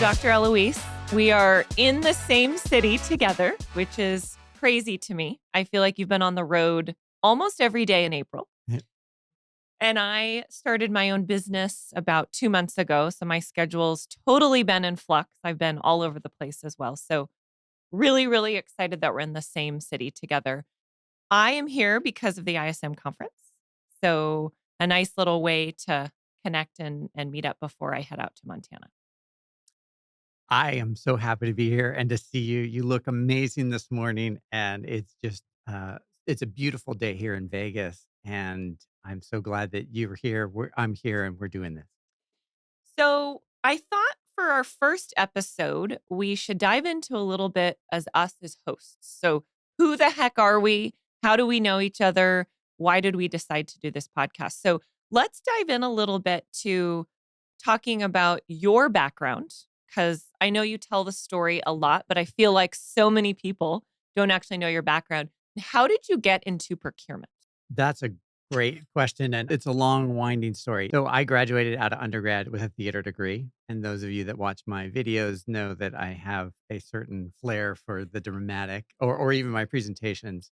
Dr. Elouise. We are in the same city together, which is crazy to me. I feel like you've been on the road almost every day in April. Yeah. And I started my own business about 2 months ago. So my schedule's totally been in flux. I've been all over the place as well. So really, really excited that we're in the same city together. I am here because of the ISM conference. So a nice little way to connect and meet up before I head out to Montana. I am so happy to be here and to see you. You look amazing this morning, and it's just it's a beautiful day here in Vegas, and I'm so glad that you're here. I'm here, and we're doing this. So I thought for our first episode, we should dive into a little bit as us as hosts. So who the heck are we? How do we know each other? Why did we decide to do this podcast? So let's dive in a little bit to talking about your background, because I know you tell the story a lot, but I feel like so many people don't actually know your background. How did you get into procurement? That's a great question, and it's a long, winding story. So I graduated out of undergrad with a theater degree, and those of you that watch my videos know that I have a certain flair for the dramatic, or even my presentations.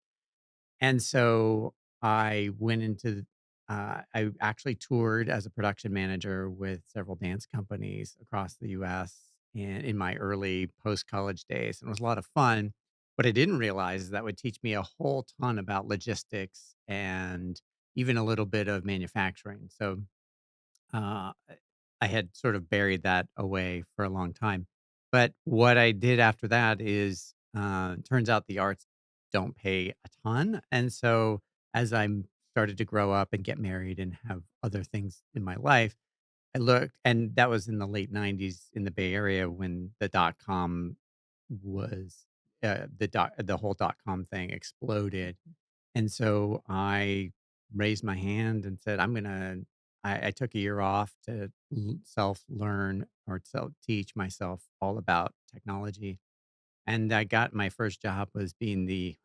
And so I went into I actually toured as a production manager with several dance companies across the US and in my early post-college days. And it was a lot of fun. What I didn't realize is that would teach me a whole ton about logistics and even a little bit of manufacturing. So uh, I had sort of buried that away for a long time. But what I did after that is, turns out the arts don't pay a ton. And so as I started to grow up and get married and have other things in my life, I looked, and that was in the late 90s in the Bay Area when the dot com was, the whole dot com thing exploded. And so I raised my hand and said, I took a year off to self learn or self teach myself all about technology. And I got my first job was being the,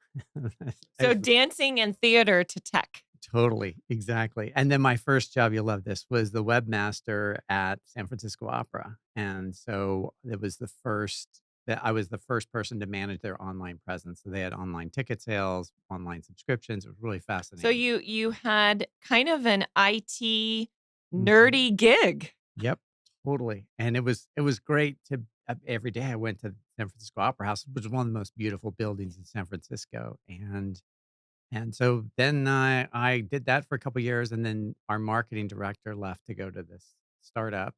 So dancing and theater to tech. totally, exactly. And then my first job, you'll love this, was the webmaster at San Francisco Opera. And so it was the first that I was the first person to manage their online presence. So they had online ticket sales, online subscriptions. It was really So fascinating. you had kind of an IT Mhm. nerdy gig. Yep, totally. And it was great to every day I went to San Francisco Opera House, which is one of the most beautiful buildings in San Francisco. And so then I did that for a couple years, and then our marketing director left to go to this startup,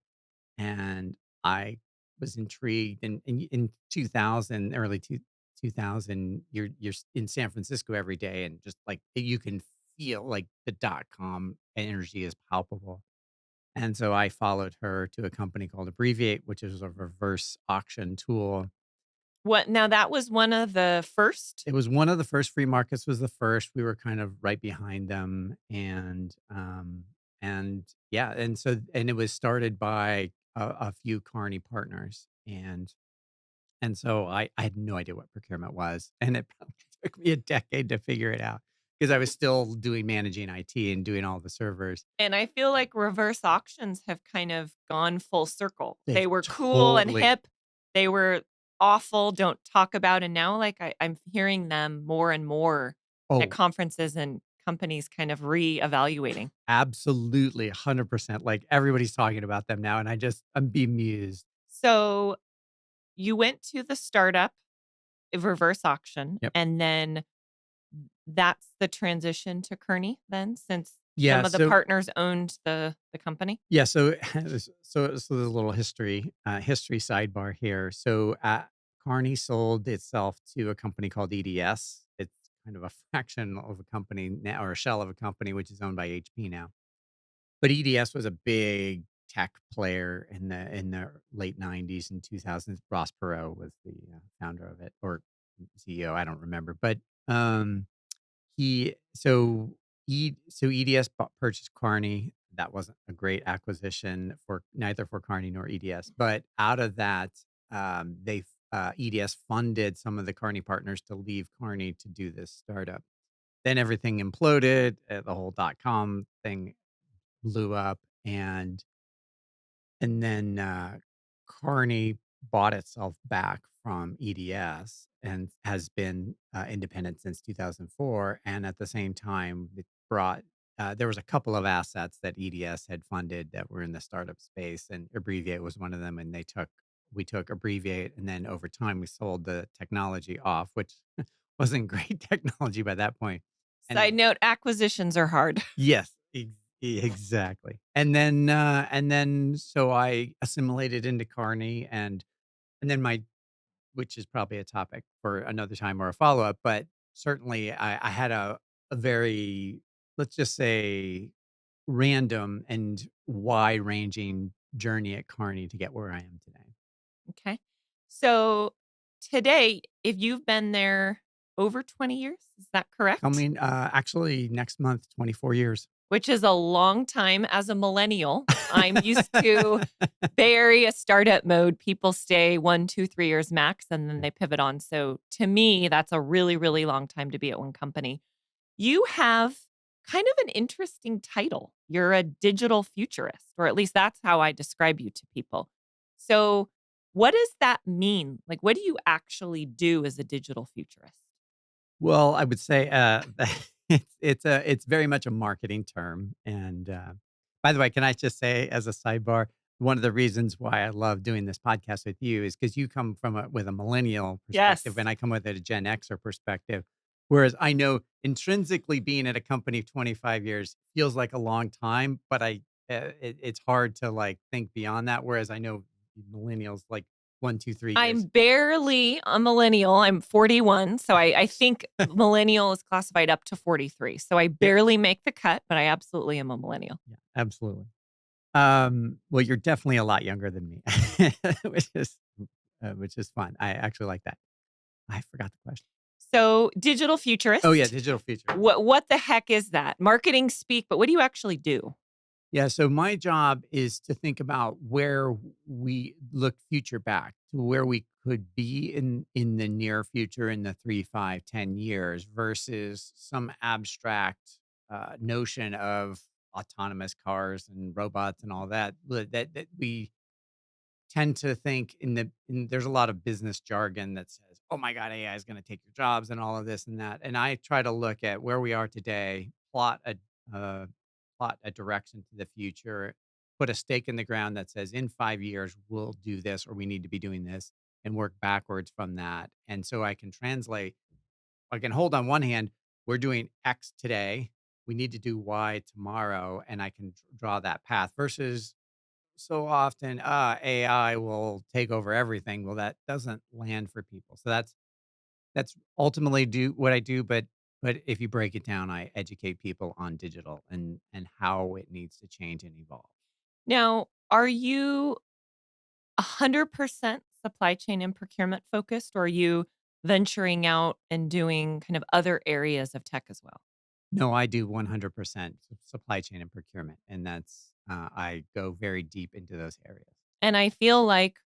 and I was intrigued. In 2000, early 2000, you're in San Francisco every day, and just like you can feel like the dot com energy is palpable. And so I followed her to a company called Abbreviate, which is a reverse auction tool. What now that was one of the first? It was one of the first free markets, was the first. We were kind of right behind them. And yeah, and it was started by a few Carney partners. And so I had no idea what procurement was. And it probably took me a decade to figure it out because I was still doing managing IT and doing all the servers. And I feel like reverse auctions have kind of gone full circle. They They've were cool and totally hip. They were awful, don't talk about, and now like I'm hearing them more and more at oh, conferences and companies kind of reevaluating. absolutely, 100%, like, everybody's talking about them now, and I'm bemused. So you went to the startup reverse auction, Yep. and then that's the transition to Kearney then, since Yeah, some of the so partners owned the company? yeah, so so there's a little history sidebar here. So, Carney sold itself to a company called EDS. It's kind of a fraction of a company now, or a shell of a company, which is owned by HP now. But EDS was a big tech player in the late '90s and 2000s. Ross Perot was the, founder of it, or CEO, I don't remember. But, he so so EDS purchased Carney. That wasn't a great acquisition for neither for Carney nor EDS. But out of that, EDS funded some of the Carney partners to leave Carney to do this startup. Then everything imploded, the whole dot-com thing blew up, and then, Carney bought itself back from EDS and has been independent since 2004. And at the same time, it brought there was a couple of assets that EDS had funded that were in the startup space, and Abbreviate was one of them. And we took Abbreviate, and then over time we sold the technology off, which wasn't great technology by that point. Side And note, acquisitions are hard. yes, exactly. And then so I assimilated into Carney, and then my which is probably a topic for another time or a follow-up, but certainly I had a very, let's just say, random and wide-ranging journey at Carney to get where I am today. Okay. So today, if you've been there over 20 years, is that correct? Coming, actually next month, 24 years. Which is a long time as a millennial. I'm used to very a startup mode. People stay 1, 2, 3 years max, and then Yeah. they pivot on. So to me, that's a really, really long time to be at one company. You have kind of an interesting title. You're a digital futurist, or at least that's how I describe you to people. So, what does that mean? Like, what do you actually do as a digital futurist? Well, I would say, it's very much a marketing term, and, by the way, can I just say as a sidebar, one of the reasons why I love doing this podcast with you is because you come from a with a millennial perspective, Yes. and I come with a Gen Xer perspective, whereas I know intrinsically being at a company 25 years feels like a long time, but it's hard to, like, think beyond that, whereas I know millennials, like, 1, 2, 3 I'm years. barely a millennial. I'm 41. So I think millennial is classified up to 43. So I Yeah, barely make the cut, but I absolutely am a millennial. yeah, absolutely. Well, you're definitely a lot younger than me, which is fun. I actually like that. I forgot the question. So digital Oh, yeah, futurist, digital futurist. what the heck is that? Marketing speak, but what do you actually do? Yeah, so my job is to think about where we look future back to where we could be in the near future in the 3, 5, 10 years versus some abstract notion of autonomous cars and robots and all that that we tend to think there's a lot of business jargon that says, "Oh my god, AI is gonna take your jobs," and all of this and that, and I try to look at where we are today, uh, plot a direction to the future, put a stake in the ground that says, "In 5 years, we'll do this," or, "We need to be doing this," and work backwards from that, and so I can hold on one hand, we're doing X today, we need to do Y tomorrow, and I can draw that path versus so often, AI will take over everything. Well, that doesn't land for people. So that's ultimately do what I do, but if you break it down, I educate people on digital and how it needs to change and evolve. Now, are you 100% supply chain and procurement focused, or are you venturing out and doing kind of other areas of tech as well? No, I do 100% supply chain and procurement, and that's I go very deep into those areas. And I feel like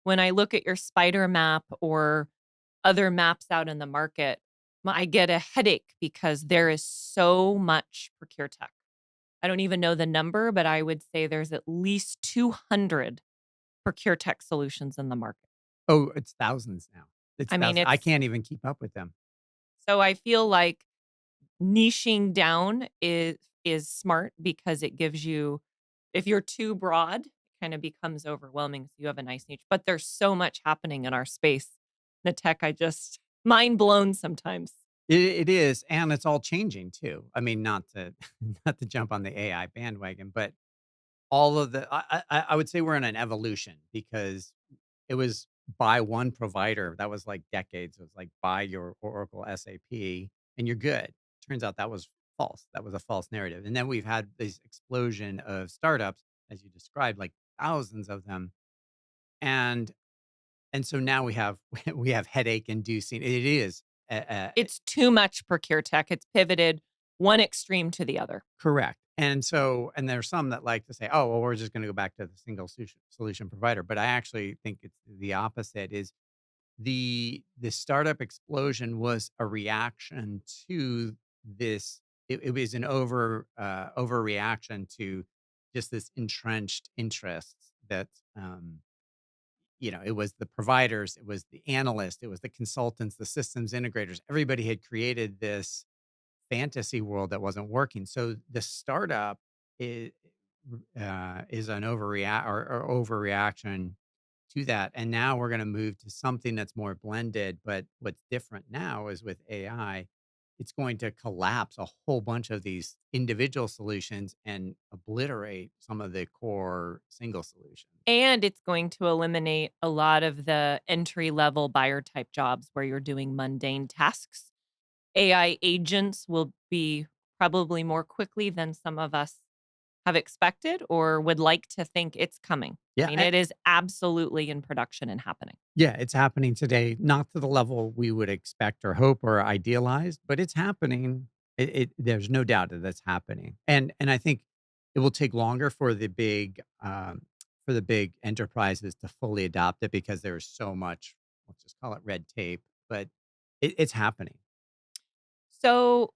when I look at your spider map or other maps out in the market, I get a headache because there is so much procure tech. I don't even know the number, but I would say there's at least 200 procure tech solutions in the market. Oh, it's thousands now. It's I mean, thousands. I it's can't even keep up with them. so I feel like niching down is smart because it gives you if you're too broad, it kind of becomes overwhelming. So you have a nice niche, but there's so much happening in our space. The tech, I just mind blown sometimes. It is, and it's all changing too. I mean, not to not to jump on the AI bandwagon, but all of the I would say we're in an evolution because it was buy one provider. That was like decades. It was like buy your Oracle SAP and you're good. Turns out that was false. That was a false narrative. And then we've had this explosion of startups, as you described, like thousands of them. And and so now we have we have headache inducing. It is It's too much procure tech. It's pivoted one extreme to the other. correct. And so and there's some that like to say, "Oh, well, we're just gonna go back to the single solution provider." But I actually think it's the opposite is the startup explosion was a reaction to this it was an overreaction to just this entrenched interests that, it was the providers, it was the analysts, it was the consultants, the systems integrators. Everybody had created this fantasy world that wasn't working. So the startup is an or overreaction to that. And now we're going to move to something that's more blended. But what's different now is with AI, it's going to collapse a whole bunch of these individual solutions and obliterate some of the core single solutions. And it's going to eliminate a lot of the entry level buyer type jobs where you're doing mundane tasks. AI agents will be probably more quickly than some of us have expected or would like to think it's coming. I Yeah. mean, it is absolutely in production and happening. Yeah, it's happening today, not to the level we would expect or hope or idealize, but it's happening. There's no doubt that that's happening, and I think it will take longer for the big enterprises to fully adopt it because there's so much, let's just call it red tape, but it's happening. So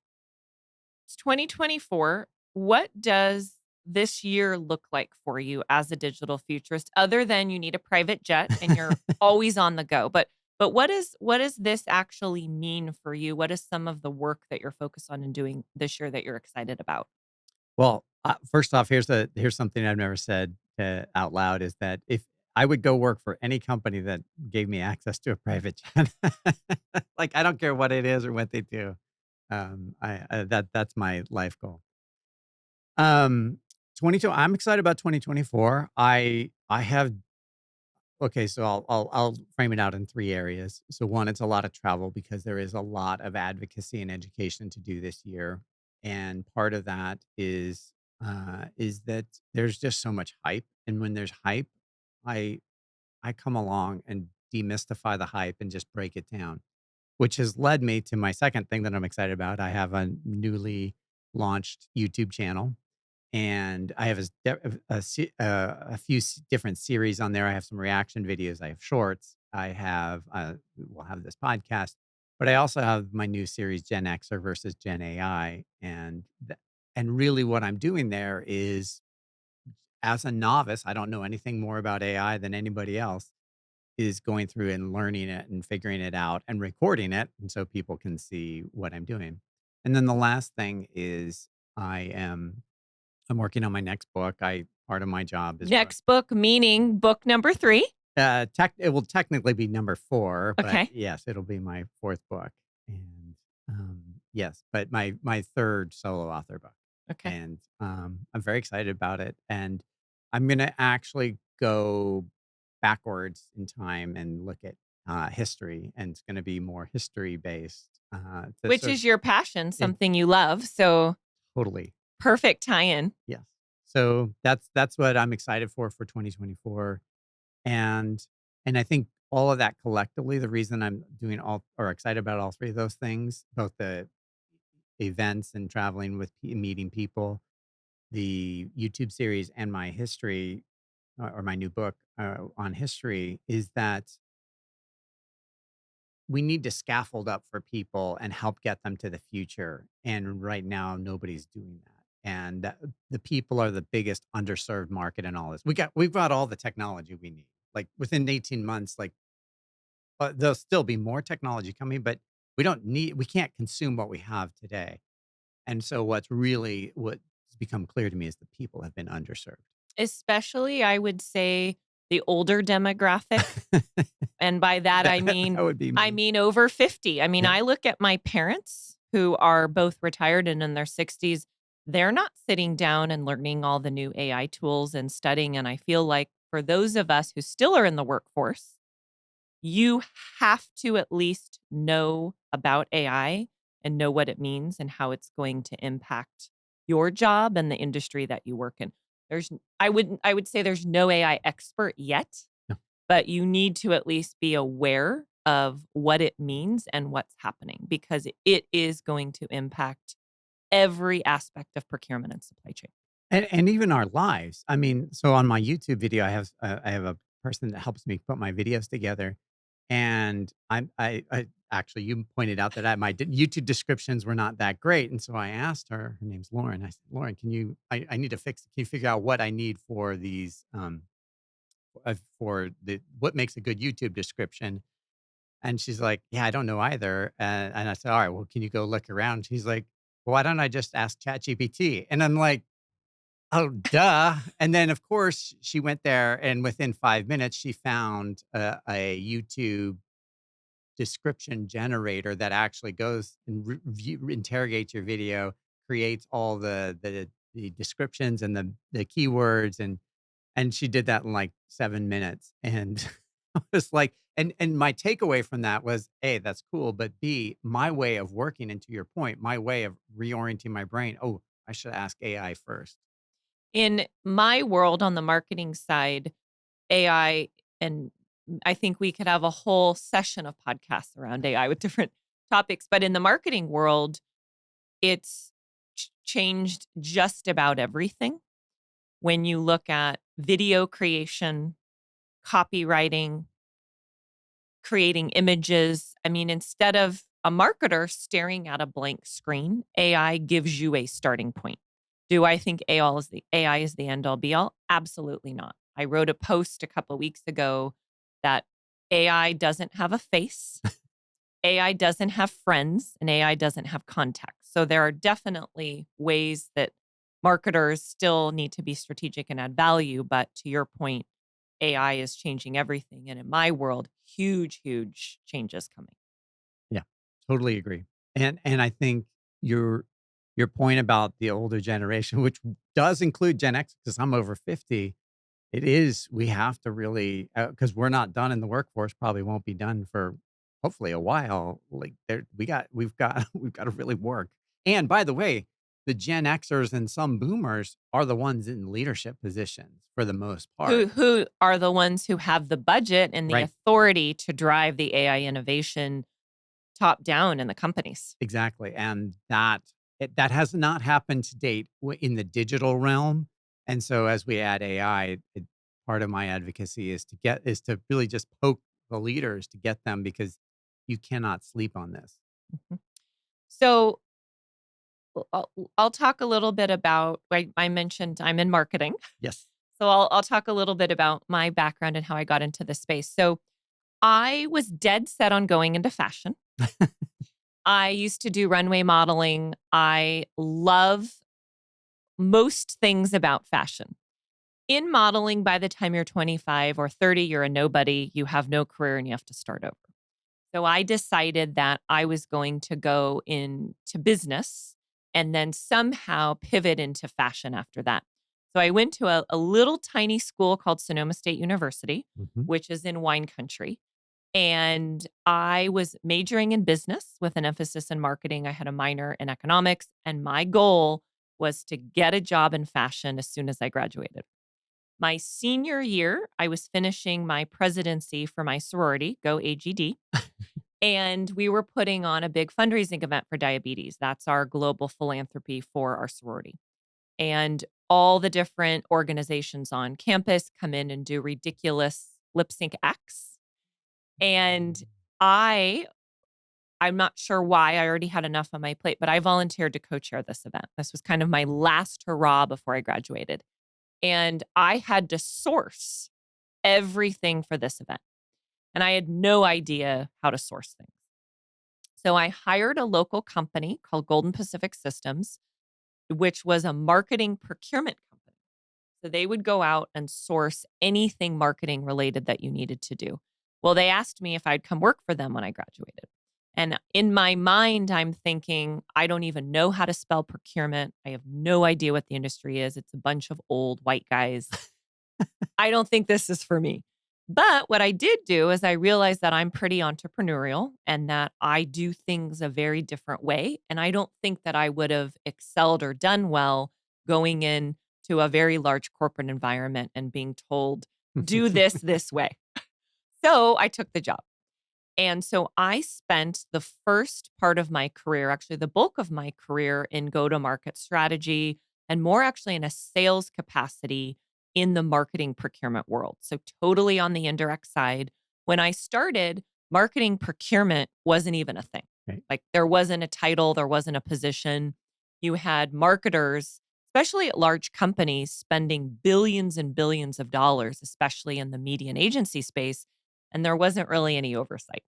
it's 2024. What does this year look like for you as a digital futurist other than you need a private jet and you're always on the go? But what does this actually mean for you? What is some of the work that you're focused on and doing this year that you're excited about? Well, first off, here's something I've never said out loud is that if I would go work for any company that gave me access to a private jet, like I don't care what it is or what they do, that's my life goal. Um, 22. I'm excited about 2024. I have Okay, so I'll frame it out in 3 areas. So 1, it's a lot of travel because there is a lot of advocacy and education to do this year, and part of that is that there's just so much hype, and when there's hype, I I come along and demystify the hype and just break it down, which has led me to my second thing that I'm excited about. I have a newly launched YouTube channel and I have a few different series on there. I have some reaction videos. I have shorts. I have we'll have this podcast, but I also have my new series Gen Xer versus Gen AI, and really what I'm doing there is as a novice, I don't know anything more about AI than anybody else. Is going through and learning it and figuring it out and recording it, and so people can see what I'm doing. And then the last thing is I am I'm working on my next book. I Part of my job is Next book meaning book number 3. it will technically be number 4, but Okay. yes, it'll be my 4th book. And, yes, but my 3rd solo author book. Okay. And, I'm very excited about it, and I'm gonna actually go backwards in time and look at, history, and it's gonna be more history based, to Which sort of is your passion, it something you love. So totally. perfect tie-in. Yes. So that's what I'm excited for 2024. And and I think all of that collectively, the reason I'm doing all or excited about all 3 of those things, both the events and traveling with meeting people, the YouTube series and my history or my new book on history is that we need to scaffold up for people and help get them to the future. And right now, nobody's doing that. And the people are the biggest underserved market in all this. We've got all the technology we need. Like within 18 months, there'll still be more technology coming, but we can't consume what we have today. And so what's become clear to me is the people have been underserved. Especially, I would say, the older demographic, and by that, that, I mean that would be I me. mean over 50. I mean, Yeah. I look at my parents who are both retired and in their 60s. They're not sitting down and learning all the new AI tools and studying, and I feel like for those of us who still are in the workforce, you have to at least know about AI and know what it means and how it's going to impact your job and the industry that you work in. I would say there's no AI expert yet, No. but you need to at least be aware of what it means and what's happening because it is going to impact every aspect of procurement and supply chain. And even our lives. I mean, so on my YouTube video, I have a person that helps me put my videos together, and I actually you pointed out that YouTube descriptions were not that great, and so I asked her. Her name's Lauren. I said, Lauren, can you? I need to fix. Can you figure out what I need for these? for the what makes a good YouTube description. And she's like, "Yeah, I don't know either." And I said, "All right, well, can you go look around?" She's like, "Well, why don't I just ask ChatGPT?" And I'm like, "Oh, duh." And then, of course, she went there, and within 5 minutes, she found a YouTube description generator that actually goes and interrogates your video, creates all the descriptions and the keywords, and she did that in like 7 minutes. And I was like, and my takeaway from that was, A, that's cool, but B, my way of working, and to your point, my way of reorienting my brain. Oh, I should ask AI first. In my world on the marketing side, AI, and I think we could have a whole session of podcasts around AI with different topics, but in the marketing world, it's changed just about everything. When you look at video creation, copywriting, creating images, I mean, instead of a marketer staring at a blank screen, AI gives you a starting point. Do I think AI is the end all be all? Absolutely not. I wrote a post a couple weeks ago that AI doesn't have a face, AI doesn't have friends, and AI doesn't have context. So there are definitely ways that marketers still need to be strategic and add value. But to your point, AI is changing everything. And in my world, huge, huge changes coming. Yeah, totally agree. And I think your point about the older generation, which does include Gen X, because I'm over 50, it is we have to really, because we're not done in the workforce, probably won't be done for hopefully a while. Like there, we've got we've got to really work. And by the way, the Gen Xers and some Boomers are the ones in leadership positions for the most part. Who are the ones who have the budget and the Right. authority to drive the AI innovation top down in the companies? Exactly, and that has not happened to date in the digital realm. And so as we add AI, part of my advocacy is to really just poke the leaders to get them, because you cannot sleep on this. Mhm. So I'll talk a little bit about, I mentioned I'm in marketing. Yes. So I'll talk a little bit about my background and how I got into this space. So I was dead set on going into fashion. I used to do runway modeling. I love most things about fashion. In modeling, by the time you're 25 or 30, you're a nobody, you have no career, and you have to start over. So I decided that I was going to go into business and then somehow pivot into fashion after that. So I went to a little tiny school called Sonoma State University, Mhm. which is in wine country. And I was majoring in business with an emphasis in marketing. I had a minor in economics, and my goal was to get a job in fashion as soon as I graduated. My senior year, I was finishing my presidency for my sorority, Go AGD, and we were putting on a big fundraising event for diabetes. That's our global philanthropy for our sorority. And all the different organizations on campus come in and do ridiculous lip sync acts. And I I'm not sure why. I already had enough on my plate, but I volunteered to co-chair this event. This was kind of my last hurrah before I graduated. And I had to source everything for this event. And I had no idea how to source things. So I hired a local company called Golden Pacific Systems, which was a marketing procurement company. So they would go out and source anything marketing related that you needed to do. Well, they asked me if I'd come work for them when I graduated. And in my mind, I'm thinking, I don't even know how to spell procurement. I have no idea what the industry is. It's a bunch of old white guys. I don't think this is for me. But what I did do is I realized that I'm pretty entrepreneurial and that I do things a very different way. And I don't think that I would have excelled or done well going into a very large corporate environment and being told, do this way. So I took the job. And so I spent the first part of my career, actually the bulk of my career, in go-to-market strategy and more actually in a sales capacity in the marketing procurement world. So totally on the indirect side. When I started, marketing procurement wasn't even a thing. Right. Like there wasn't a title, there wasn't a position. You had marketers. especially at large companies spending billions and billions of dollars, especially in the media and agency space, and there wasn't really any oversight.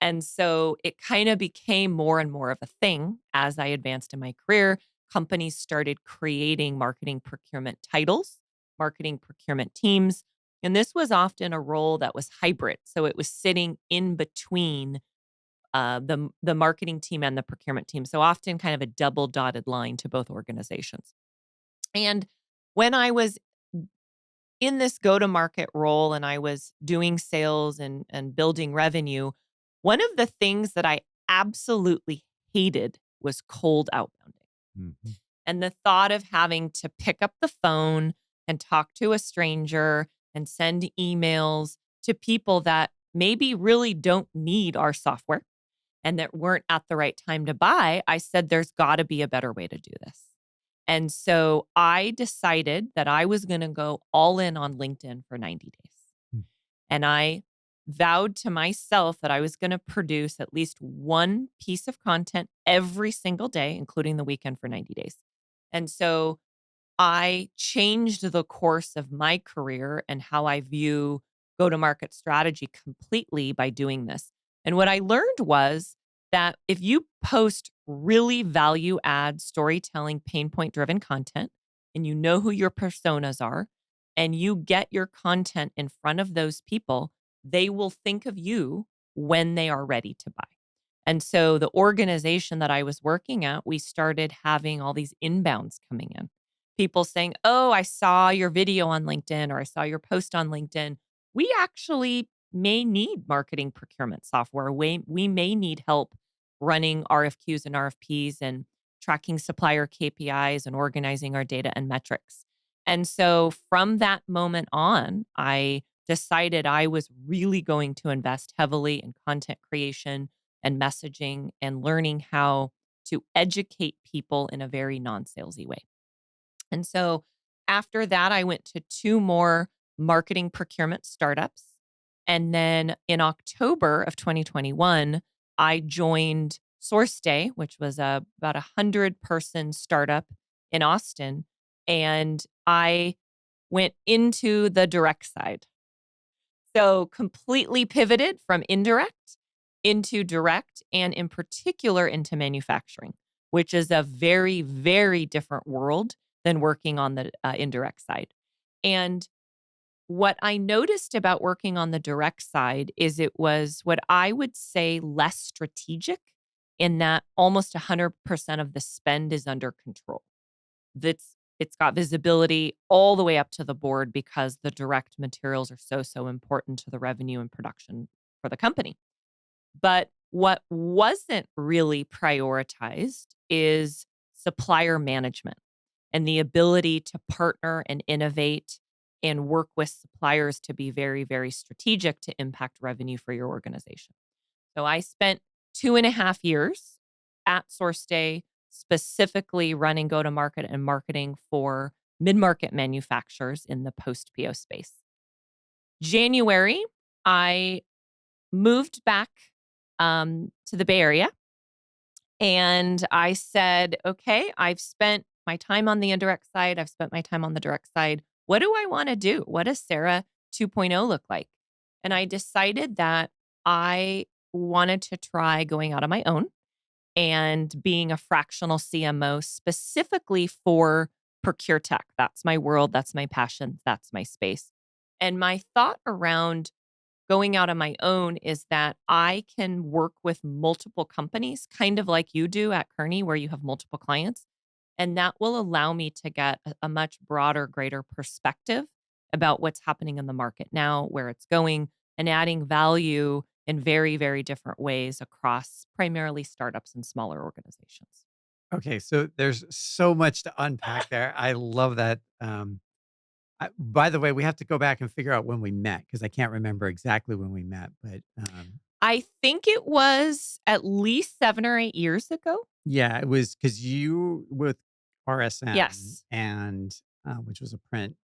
And so it kind of became more and more of a thing as I advanced in my career. Companies started creating marketing procurement titles, marketing procurement teams. And this was often a role that was hybrid. So it was sitting in between the marketing team and the procurement team. So often kind of a double dotted line to both organizations. And when I was in this go to market role and I was doing sales and building revenue, one of the things that I absolutely hated was cold outbounding. Mhm. And the thought of having to pick up the phone and talk to a stranger and send emails to people that maybe really don't need our software and that weren't at the right time to buy, I said, there's got to be a better way to do this. And so I decided that I was going to go all in on LinkedIn for 90 days. Mm. And I vowed to myself that I was going to produce at least one piece of content every single day, including the weekend for 90 days. And so I changed the course of my career and how I view go to market strategy completely by doing this. And what I learned was that if you post really value add storytelling, pain point driven content, and you know who your personas are, and you get your content in front of those people, they will think of you when they are ready to buy. And so the organization that I was working at, we started having all these inbounds coming in. People saying, "Oh, I saw your video on LinkedIn or I saw your post on LinkedIn. We actually may need marketing procurement software. We may need help running RFQs and RFPs and tracking supplier KPIs and organizing our data and metrics." And so from that moment on, I decided I was really going to invest heavily in content creation and messaging and learning how to educate people in a very non salesy way. And so after that, I went to two more marketing procurement startups. And then in October of 2021, I joined Source Day, which was about 100-person startup in Austin. And I went into the direct side. So completely pivoted from indirect into direct and in particular into manufacturing, which is a very, very different world than working on the indirect side. And what I noticed about working on the direct side is it was what I would say less strategic in that almost 100% of the spend is under control. It's got visibility all the way up to the board because the direct materials are so important to the revenue and production for the company. But what wasn't really prioritized is supplier management and the ability to partner and innovate and work with suppliers to be very, very strategic to impact revenue for your organization. So I spent 2.5 years at SourceDay specifically running go to market and marketing for mid market manufacturers in the post PO space. January, I moved back to the Bay Area and I said, okay, I've spent my time on the indirect side. I've spent my time on the direct side. What do I want to do? What does Sarah 2.0 look like? And I decided that I wanted to try going out on my own and being a fractional CMO specifically for procure tech. That's my world. That's my passion. That's my space. And my thought around going out on my own is that I can work with multiple companies, kind of like you do at Kearney, where you have multiple clients. And that will allow me to get a much broader, greater perspective about what's happening in the market now, where it's going, and adding value in very, very different ways across primarily startups and smaller organizations. Okay, so there's so much to unpack there. I love that. By the way, we have to go back and figure out when we met because I can't remember exactly when we met, but I think it was at least 7 or 8 years ago. yeah, it was because you with RSN Yes. and which was a print,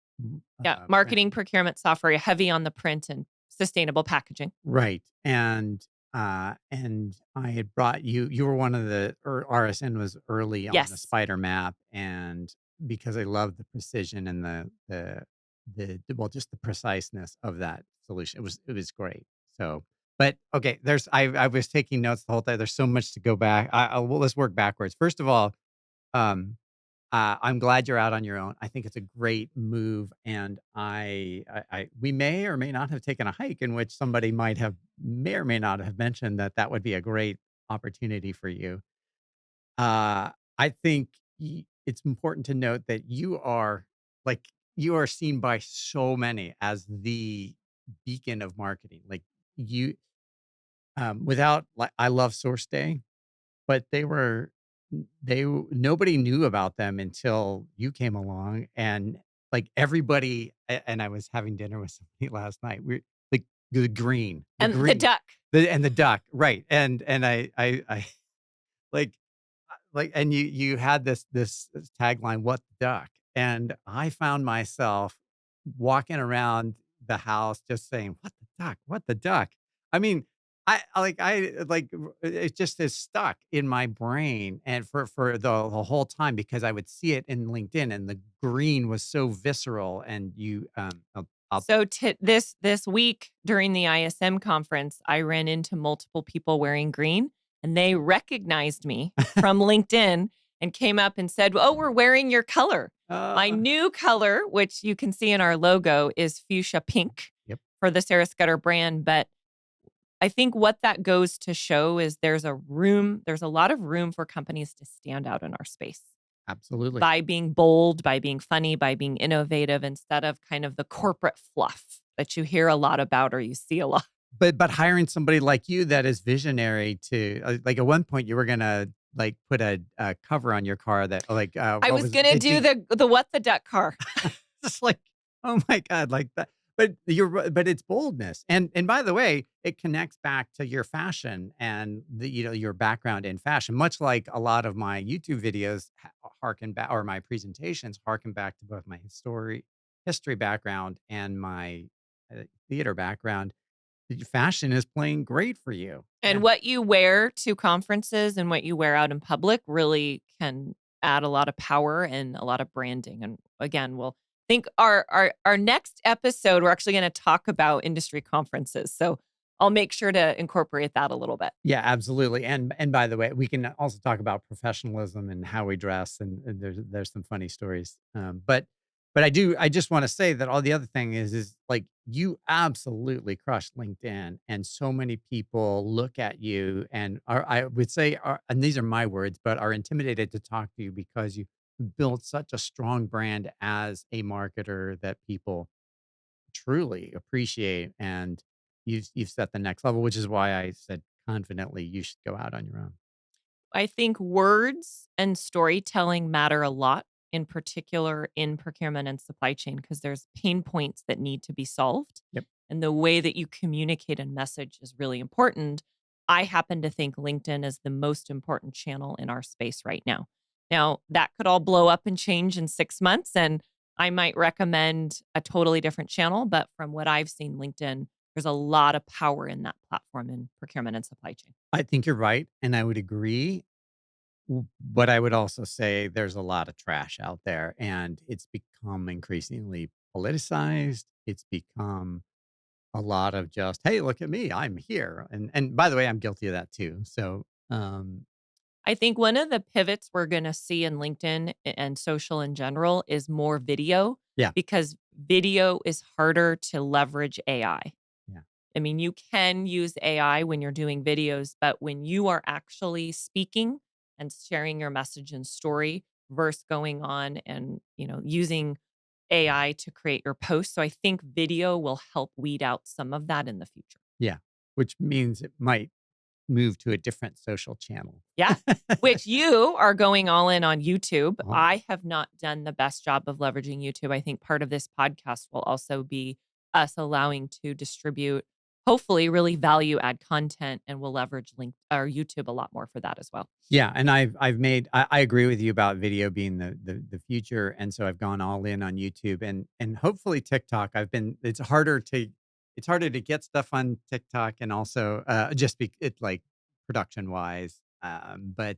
Yeah. print, Marketing procurement software, heavy on the print and sustainable packaging. right? And I had brought you. You were one of the RSN was early on the Yes. Spider Map, and because I love the precision and well, just the preciseness of that solution. It was great. So, but okay, I was taking notes the whole time. There's so much to go back. Well, let's work backwards. First of all, um, I'm glad you're out on your own. I think it's a great move, and we may or may not have taken a hike in which somebody may or may not have mentioned that that would be a great opportunity for you. I think it's important to note that like you are seen by so many as the beacon of marketing. Like you, without like I love Source Day, but nobody knew about them until you came along, and, like, everybody and I was having dinner with somebody last night. Like, the And the green, duck. the duck, right, and I and you had this tagline, "What the duck?" And I found myself walking around the house just saying, "What the duck? What the duck?" I mean, it just is stuck in my brain and for the whole time because I would see it in LinkedIn and the green was so visceral and I'll So this week during the ISM conference, I ran into multiple people wearing green, and they recognized me from LinkedIn and came up and said, "Oh, we're wearing your color." My uh, new color, which you can see in our logo, is fuchsia pink yep, for the Sarah Scudder brand. But I think what that goes to show is there's a lot of room for companies to stand out in our space absolutely. by being bold, by being funny, by being innovative instead of kind of the corporate fluff that you hear a lot about or you see a lot. But hiring somebody like you that is visionary to like, at one point, you were gonna, like, put a cover on your car that, like, I what was was it? gonna do the what the duck car. Just like, oh my god, like that. But but it's boldness. And by the way, it connects back to your fashion and your background in fashion, much like a lot of my YouTube videos harken back or my presentations harken back to both my history background and my theater background. Fashion is playing great for you. And what you wear to conferences and what you wear out in public really can add a lot of power and a lot of branding. And again, we'll think our next episode, we're actually going to talk about industry conferences. So I'll make sure to incorporate that a little bit. Yeah, absolutely. And by the way, we can also talk about professionalism and how we dress, and there's some funny stories. But I just want to say that all the other thing is like you absolutely crushed LinkedIn, and so many people look at you and I would say and these are my words, but are intimidated to talk to you because you built such a strong brand as a marketer that people truly appreciate, and you've set the next level, which is why I said confidently you should go out on your own. I think words and storytelling matter a lot, in particular in procurement and supply chain, because there's pain points that need to be solved. Yep. And the way that you communicate and message is really important. I happen to think LinkedIn is the most important channel in our space right now. Now, that could all blow up and change in 6 months, and I might recommend a totally different channel. But from what I've seen, LinkedIn, there's a lot of power in that platform in procurement and supply chain. I think you're right, and I would agree. But I would also say there's a lot of trash out there, and it's become increasingly politicized. It's become a lot of just, "Hey, look at me, I'm here." And by the way, I'm guilty of that too. So, I think one of the pivots we're going to see in LinkedIn and social in general is more video yeah, because video is harder to leverage AI. yeah, I mean, you can use AI when you're doing videos, but when you are actually speaking and sharing your message and story versus going on and, using AI to create your post. So I think video will help weed out some of that in the future. yeah, which means it might move to a different social channel. Yeah, which you are going all in on YouTube. Oh, I have not done the best job of leveraging YouTube. I think part of this podcast will also be us allowing to distribute, hopefully, really value add content, and we'll leverage link or YouTube a lot more for that as well. yeah, and I agree with you about video being the future, and so I've gone all in on YouTube and hopefully TikTok. It's harder to get stuff on TikTok and also just be it like production wise, but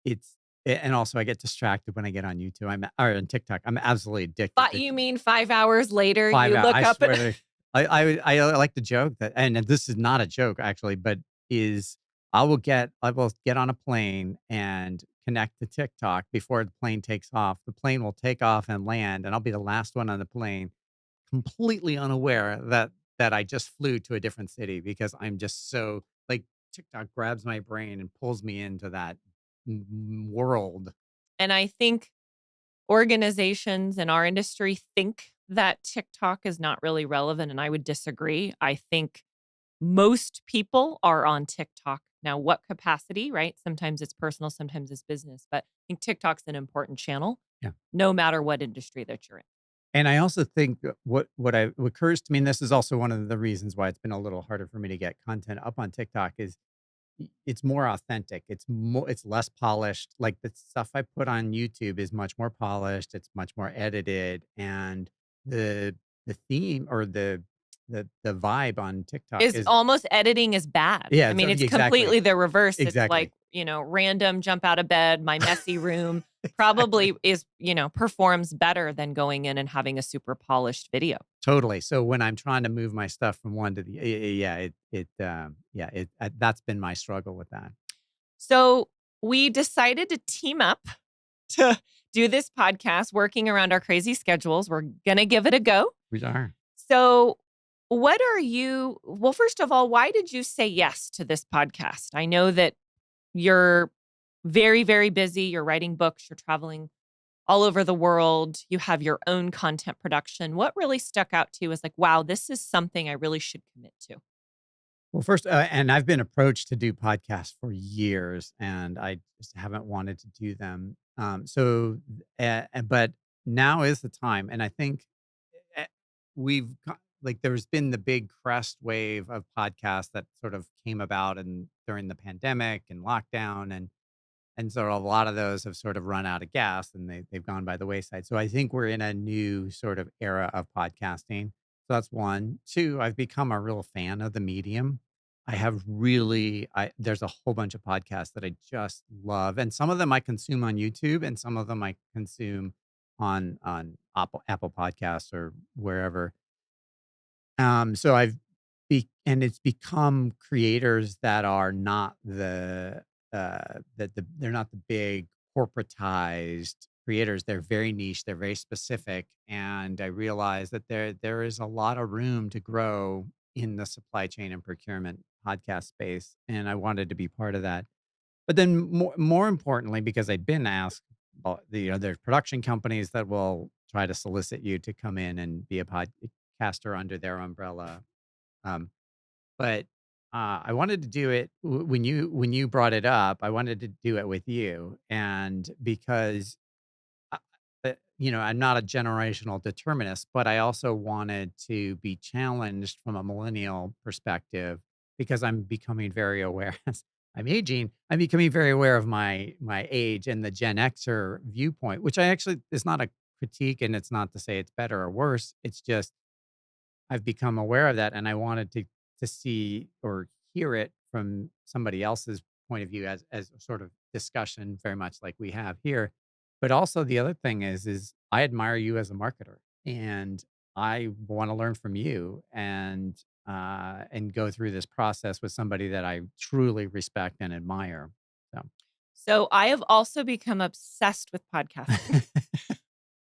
it's And also I get distracted when I get on YouTube. Or on TikTok. I'm absolutely addicted But to you mean 5 hours later, 5 you hours. look I up swear at to I like to joke that, and this is not a joke actually, but is I will get on a plane and connect to TikTok before the plane takes off. The plane will take off and land, and I'll be the last one on the plane, completely unaware that I just flew to a different city because I'm just so like TikTok grabs my brain and pulls me into that world. and I think organizations in our industry think that TikTok is not really relevant, and I would disagree. I think most people are on TikTok. Now, what capacity, right? Sometimes it's personal, sometimes it's business, but I think TikTok's an important channel Yeah. no matter what industry that you're in. And I also think what occurs to me, and this is also one of the reasons why it's been a little harder for me to get content up on TikTok, is it's more authentic. It's less polished. Like the stuff I put on YouTube is much more polished. It's much more edited, and the the theme or the vibe on TikTok Is is almost editing is bad. yeah, I mean, it's exactly, completely the reverse. It's exactly. like, random jump out of bed, my messy room probably is, performs better than going in and having a super polished video. Totally. So when I'm trying to move my stuff from one to the yeah, that's been my struggle with that. So we decided to team up to do this podcast working around our crazy schedules. We're going to give it a go. We are. So, well, first of all, why did you say yes to this podcast? I know that you're very, very busy. You're writing books, you're traveling all over the world, you have your own content production. What really stuck out to you as like, wow, this is something I really should commit to? Well, first, and I've been approached to do podcasts for years, and I just haven't wanted to do them. But now is the time, and I think eh, like there's been the big crest wave of podcasts that sort of came about and during the pandemic and lockdown, and so a lot of those have sort of run out of gas and they've gone by the wayside. So I think we're in a new sort of era of podcasting. So that's one. Two, I've become a real fan of the medium. There's a whole bunch of podcasts that I just love. And some of them I consume on YouTube and some of them I consume on Apple Podcasts or wherever. So and it's become creators that are not they're not the big corporatized creators. They're very niche, they're very specific, and I realize that there is a lot of room to grow in the supply chain and procurement podcast space, and I wanted to be part of that. But then more importantly, because I'd been asked, there's production companies that will try to solicit you to come in and be a podcaster under their umbrella. Um, but I wanted to do it when you brought it up. I wanted to do it with you, and because uh, I'm not a generational determinist, but I also wanted to be challenged from a millennial perspective because I'm becoming very aware as I'm aging. I'm becoming very aware of my age and the Gen Xer viewpoint, which I actually is not a critique, and it's not to say it's better or worse. It's just I've become aware of that, and I wanted to see or hear it from somebody else's point of view as a sort of discussion, very much like we have here. But also the other thing is I admire you as a marketer, and I want to learn from you and go through this process with somebody that I truly respect and admire. So So I have also become obsessed with podcasting.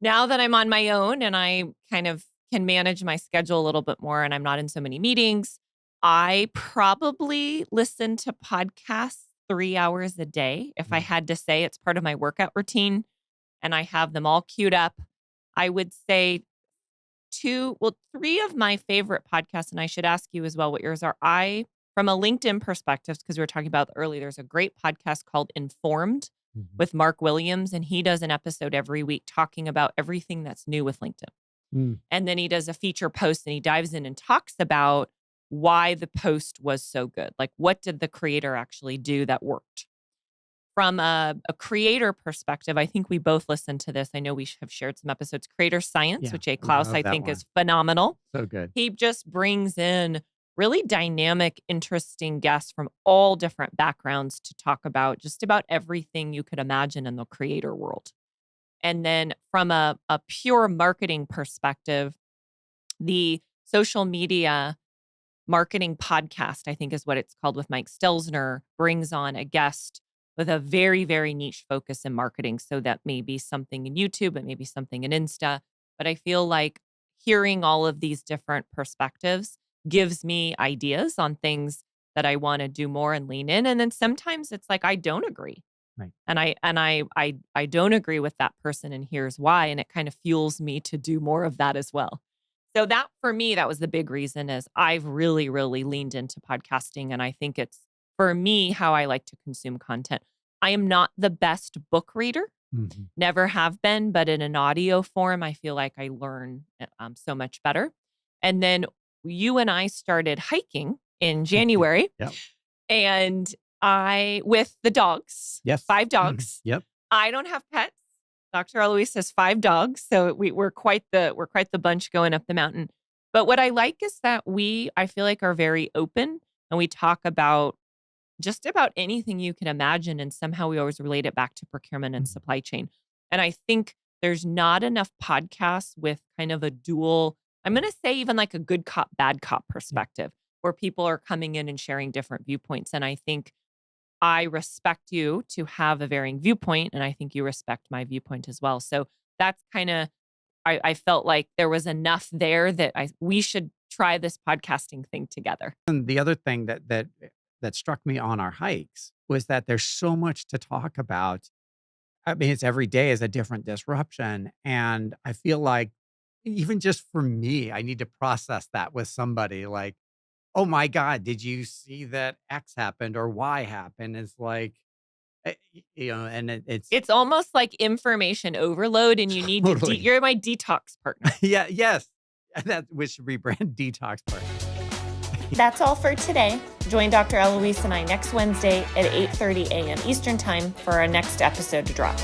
Now that I'm on my own and I kind of can manage my schedule a little bit more and I'm not in so many meetings, I probably listen to podcasts 3 hours a day. If I mm, had to say, it's part of my workout routine and I have them all queued up. I would say three of my favorite podcasts, and I should ask you as well what yours are. From a LinkedIn perspective, because we were talking about earlier, there's a great podcast called Informed mhm, with Mark Williams, and he does an episode every week talking about everything that's new with LinkedIn. mm, And then he does a feature post and he dives in and talks about why the post was so good. Like, what did the creator actually do that worked? From a creator perspective, I think we both listened to this. I know we have shared some episodes. Creator Science, yeah, with Jay Klaus, love I that think one. is phenomenal. So good. He just brings in really dynamic, interesting guests from all different backgrounds to talk about just about everything you could imagine in the creator world. And then from a pure marketing perspective, the social media marketing podcast, I think is what it's called with Mike Stelzner, brings on a guest with a very, very niche focus in marketing. So that may be something in YouTube, it may be something in Insta. But I feel like hearing all of these different perspectives gives me ideas on things that I want to do more and lean in. And then sometimes it's like I don't agree. Right. And I don't agree with that person, and here's why. And it kind of fuels me to do more of that as well. So that for me, that was the big reason is I've really, really leaned into podcasting. And I think it's for me how I like to consume content. I am not the best book reader, never have been, but in an audio form, I feel like I learn so much better. And then you and I started hiking in January. Yep. And with the dogs, Yes. 5 dogs. Yep. I don't have pets. Dr. Elouise has 5 dogs, so we're quite the bunch going up the mountain. But what I like is that I feel like are very open, and we talk about just about anything you can imagine, and somehow we always relate it back to procurement and supply chain. And I think there's not enough podcasts with kind of a dual, I'm going to say even like a good cop, bad cop perspective, where people are coming in and sharing different viewpoints. And I think I respect you to have a varying viewpoint, and I think you respect my viewpoint as well. So that's kind of, I felt like there was enough there that we should try this podcasting thing together. And the other thing that struck me on our hikes was that there's so much to talk about. I mean, it's every day is a different disruption. And I feel like even just for me, I need to process that with somebody like, oh my God, did you see that X happened or Y happened? It's like, and it's It's almost like information overload, and you need to, totally. you're my detox partner. Yeah, yes. That we should rebrand Detox Partner. That's all for today. Join Dr. Elouise and I next Wednesday at 8:30 a.m. Eastern Time for our next episode to drop.